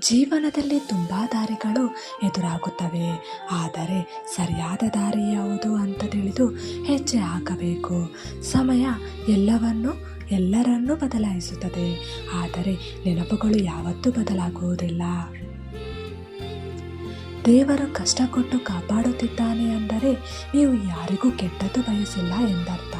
ಜೀವನದಲ್ಲಿ ತುಂಬ ದಾರಿಗಳು ಎದುರಾಗುತ್ತವೆ, ಆದರೆ ಸರಿಯಾದ ದಾರಿ ಯಾವುದು ಅಂತ ತಿಳಿದು ಹೆಜ್ಜೆ ಹಾಕಬೇಕು. ಸಮಯ ಎಲ್ಲರನ್ನೂ ಬದಲಾಯಿಸುತ್ತದೆ, ಆದರೆ ನೆನಪುಗಳು ಯಾವತ್ತೂ ಬದಲಾಗುವುದಿಲ್ಲ. ದೇವರು ಕಷ್ಟ ಕೊಟ್ಟು ಕಾಪಾಡುತ್ತಿದ್ದಾನೆ ಅಂದರೆ ನೀವು ಯಾರಿಗೂ ಕೆಟ್ಟದ್ದು ಬಯಸಿಲ್ಲ ಎಂದರ್ಥ.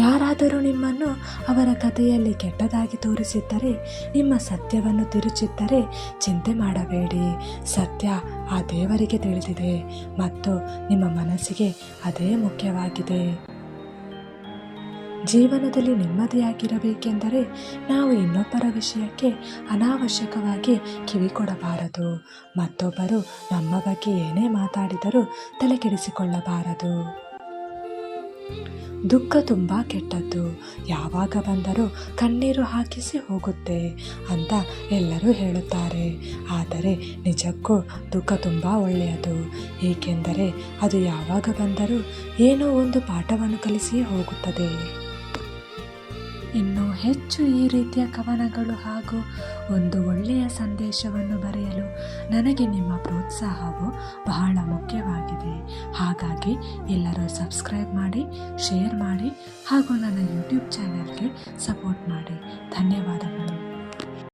ಯಾರಾದರೂ ನಿಮ್ಮನ್ನು ಅವರ ಕಥೆಯಲ್ಲಿ ಕೆಟ್ಟದಾಗಿ ತೋರಿಸಿದ್ದರೆ, ನಿಮ್ಮ ಸತ್ಯವನ್ನು ತಿರುಚಿದ್ದರೆ ಚಿಂತೆ ಮಾಡಬೇಡಿ. ಸತ್ಯ ಆ ದೇವರಿಗೆ ತಿಳಿದಿದೆ ಮತ್ತು ನಿಮ್ಮ ಮನಸ್ಸಿಗೆ ಅದೇ ಮುಖ್ಯವಾಗಿದೆ. ಜೀವನದಲ್ಲಿ ನೆಮ್ಮದಿಯಾಗಿರಬೇಕೆಂದರೆ ನಾವು ಇನ್ನೊಬ್ಬರ ವಿಷಯಕ್ಕೆ ಅನಾವಶ್ಯಕವಾಗಿ ಕಿವಿ ಕೊಡಬಾರದು. ಮತ್ತೊಬ್ಬರು ನಮ್ಮ ಬಗ್ಗೆ ಏನೇ ಮಾತಾಡಿದರೂ ತಲೆಕೆಡಿಸಿಕೊಳ್ಳಬಾರದು. ದುಃಖ ತುಂಬ ಕೆಟ್ಟದ್ದು, ಯಾವಾಗ ಬಂದರೂ ಕಣ್ಣೀರು ಹಾಕಿಸಿ ಹೋಗುತ್ತೆ ಅಂತ ಎಲ್ಲರೂ ಹೇಳುತ್ತಾರೆ. ಆದರೆ ನಿಜಕ್ಕೂ ದುಃಖ ತುಂಬ ಒಳ್ಳೆಯದು, ಏಕೆಂದರೆ ಅದು ಯಾವಾಗ ಬಂದರೂ ಏನೋ ಒಂದು ಪಾಠವನ್ನು ಕಲಿಸಿಯೇ ಹೋಗುತ್ತದೆ. ಇನ್ನೂ ಹೆಚ್ಚು ಈ ರೀತಿಯ ಕವನಗಳು ಹಾಗೂ ಒಂದು ಒಳ್ಳೆಯ ಸಂದೇಶವನ್ನು ಬರೆಯಲು ನನಗೆ ನಿಮ್ಮ ಪ್ರೋತ್ಸಾಹವು ಬಹಳ ಮುಖ್ಯವಾಗಿದೆ. ಹಾಗಾಗಿ ಎಲ್ಲರೂ ಸಬ್ಸ್ಕ್ರೈಬ್ ಮಾಡಿ, ಶೇರ್ ಮಾಡಿ ಹಾಗೂ ನನ್ನ ಯೂಟ್ಯೂಬ್ ಚಾನಲ್ಗೆ ಸಪೋರ್ಟ್ ಮಾಡಿ. ಧನ್ಯವಾದಗಳು.